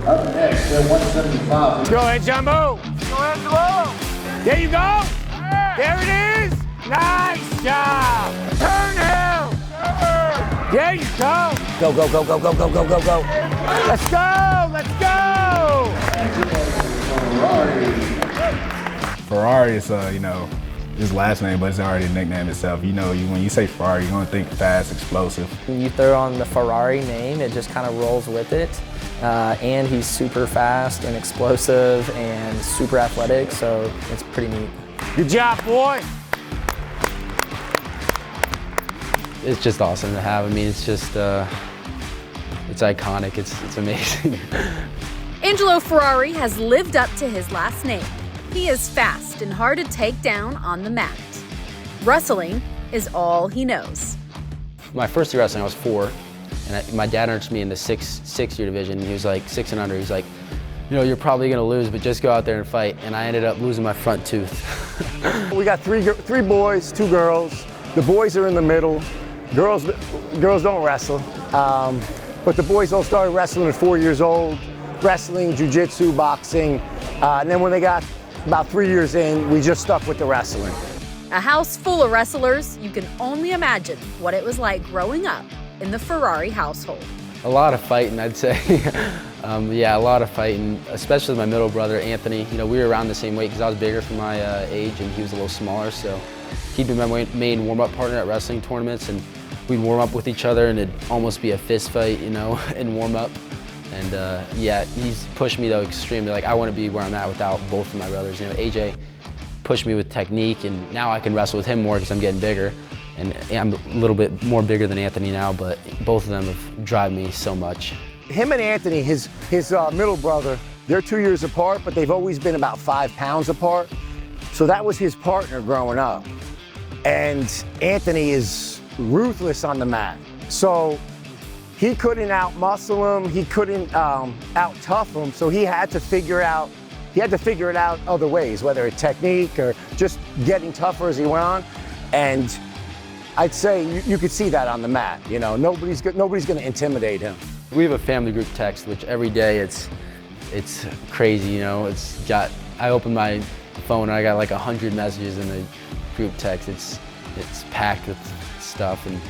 Up next at 175. Go ahead, Jumbo. Go Angelo. There you go. There it is. Nice job. Turn him. There you go. Go, go, go, go, go, go, go, go, go. Let's go. Let's go. Angelo Ferrari. Ferrari is, his last name, but it's already a nickname itself. When you say Ferrari, you're gonna think fast, explosive. When you throw on the Ferrari name, it just kind of rolls with it. And he's super fast and explosive and super athletic, so it's pretty neat. Good job, boy. It's just awesome to have. I mean, it's just, it's iconic. It's amazing. Angelo Ferrari has lived up to his last name. He is fast and hard to take down on the mat. Wrestling is all he knows. My first year wrestling, I was 4, and my dad entered me in the six-year division. He was like 6 and under. He's like, you're probably gonna lose, but just go out there and fight. And I ended up losing my front tooth. We got three boys, 2 girls. The boys are in the middle. Girls don't wrestle, but the boys all started wrestling at 4 years old, wrestling, jiu-jitsu, boxing, and then when they got about 3 years in, we just stuck with the wrestling. A house full of wrestlers, you can only imagine what it was like growing up in the Ferrari household. A lot of fighting, I'd say. Yeah, a lot of fighting, especially my middle brother, Anthony. We were around the same weight because I was bigger for my age and he was a little smaller, so he'd be my main warm-up partner at wrestling tournaments, and we'd warm up with each other and it'd almost be a fist fight, in warm-up. And yeah, he's pushed me though extremely. Like, I want to be where I'm at without both of my brothers. AJ pushed me with technique, and now I can wrestle with him more because I'm getting bigger. And I'm a little bit more bigger than Anthony now, but both of them have driven me so much. Him and Anthony, his middle brother, they're 2 years apart, but they've always been about 5 pounds apart. So that was his partner growing up. And Anthony is ruthless on the mat. So he couldn't out-muscle him, he couldn't out-tough him, so he had to figure it out other ways, whether it's technique or just getting tougher as he went on. And I'd say you could see that on the mat. Nobody's gonna intimidate him. We have a family group text, which every day it's crazy. I open my phone and I got like 100 messages in the group text. It's packed with stuff, and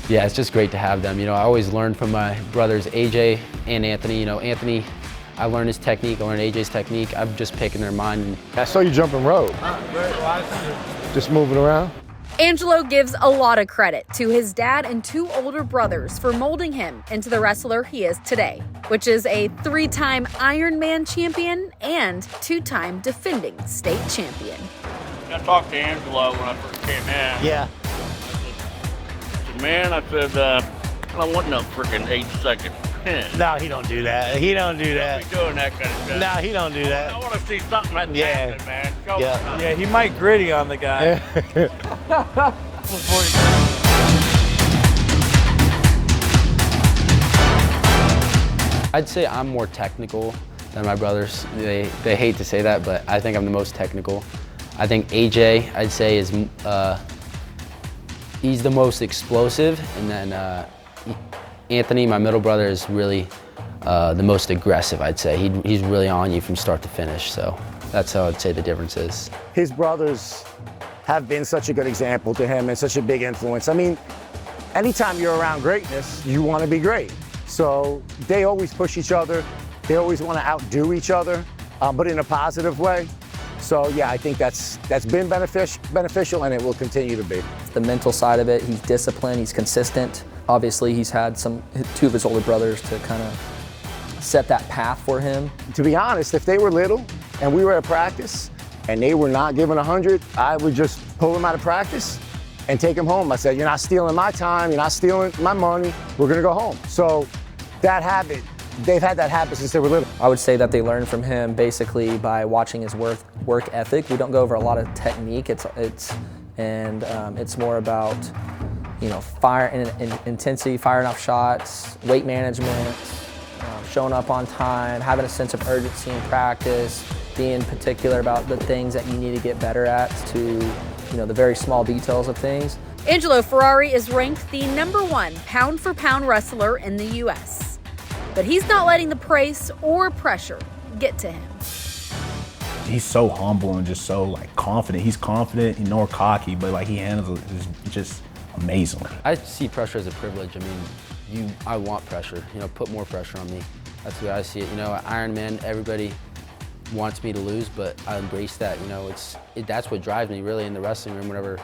yeah, it's just great to have them. I always learn from my brothers, AJ and Anthony. Anthony, I learned his technique, I learned AJ's technique. I'm just picking their mind. I saw you jumping rope. Just moving around. Angelo gives a lot of credit to his dad and 2 older brothers for molding him into the wrestler he is today, which is a 3-time Ironman champion and 2-time defending state champion. I talked to Angelo when I first came in. Yeah. Man, I said, I don't want no freaking 8-second pin. No, he don't do that. He don't do that. Be doing that kind of stuff. No, he don't do that. I want to see something that's happening, man. Show Yeah. me something. Yeah, he might gritty on the guy. I'd say I'm more technical than my brothers. They hate to say that, but I think I'm the most technical. I think AJ, I'd say, is he's the most explosive, and then Anthony, my middle brother, is really the most aggressive, I'd say. He's really on you from start to finish, so that's how I'd say the difference is. His brothers have been such a good example to him and such a big influence. I mean, anytime you're around greatness, you want to be great. So they always push each other. They always want to outdo each other, but in a positive way. So yeah, I think that's been beneficial, and it will continue to be. The mental side of it, he's disciplined, he's consistent. Obviously, he's had 2 of his older brothers to kind of set that path for him. To be honest, if they were little and we were at practice and they were not giving 100, I would just pull them out of practice and take them home. I said, you're not stealing my time, you're not stealing my money, we're gonna go home. So that habit, they've had that habit since they were little. I would say that they learned from him basically by watching his work ethic. We don't go over a lot of technique. It's more about fire and intensity, firing off shots, weight management, showing up on time, having a sense of urgency in practice, being particular about the things that you need to get better at, to the very small details of things. Angelo Ferrari is ranked the #1 pound-for-pound wrestler in the U.S. But he's not letting the praise or pressure get to him. He's so humble and just so like confident. He's confident nor cocky, but like he handles it just amazingly. I see pressure as a privilege. I mean, I want pressure. You know, put more pressure on me. That's the way I see it. You know, Ironman, everybody wants me to lose, but I embrace that. You know, that's what drives me really in the wrestling room. Whenever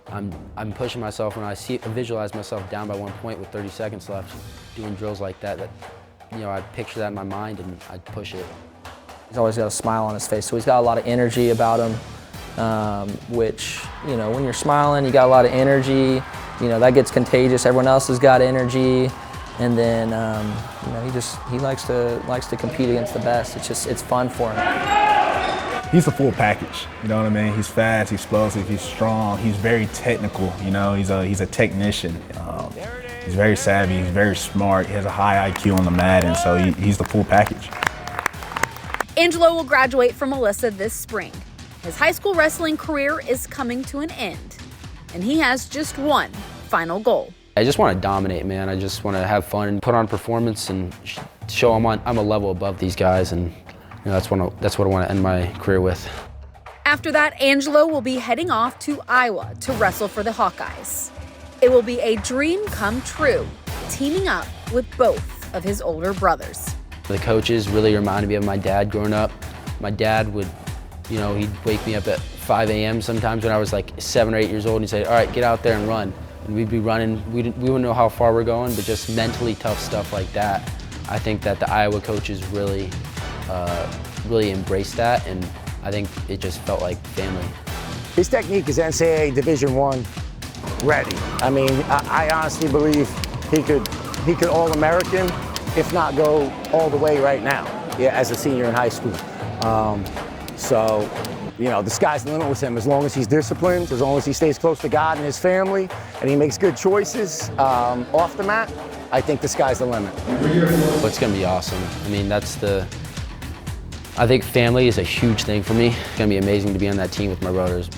I'm pushing myself, when I visualize myself down by 1 point with 30 seconds left, doing drills like that, you know, I picture that in my mind and I push it. He's always got a smile on his face, so he's got a lot of energy about him, which, you know, when you're smiling, you got a lot of energy, you know, that gets contagious. Everyone else has got energy, and then, you know, he likes to compete against the best. It's fun for him. He's a full package, you know what I mean? He's fast, he's explosive, he's strong, he's very technical, you know, he's a technician. He's very savvy, he's very smart, he has a high IQ on the mat, and so he's the full package. Angelo will graduate from Melissa this spring. His high school wrestling career is coming to an end, and he has just one final goal. I just want to dominate, man. I just want to have fun and put on performance and show I'm a level above these guys, and you know, that's what I want to end my career with. After that, Angelo will be heading off to Iowa to wrestle for the Hawkeyes. It will be a dream come true, teaming up with both of his older brothers. The coaches really reminded me of my dad growing up. My dad would, you know, he'd wake me up at 5 a.m. sometimes when I was like 7 or 8 years old, and he'd say, all right, get out there and run. And we'd be running, we wouldn't know how far we're going, but just mentally tough stuff like that. I think that the Iowa coaches really embraced that, and I think it just felt like family. His technique is NCAA Division I ready. I mean, I honestly believe he could All-American, if not go all the way right now, yeah, as a senior in high school. So, you know, the sky's the limit with him as long as he's disciplined, as long as he stays close to God and his family, and he makes good choices off the mat. I think the sky's the limit. It's gonna be awesome. I mean, I think family is a huge thing for me. It's gonna be amazing to be on that team with my brothers.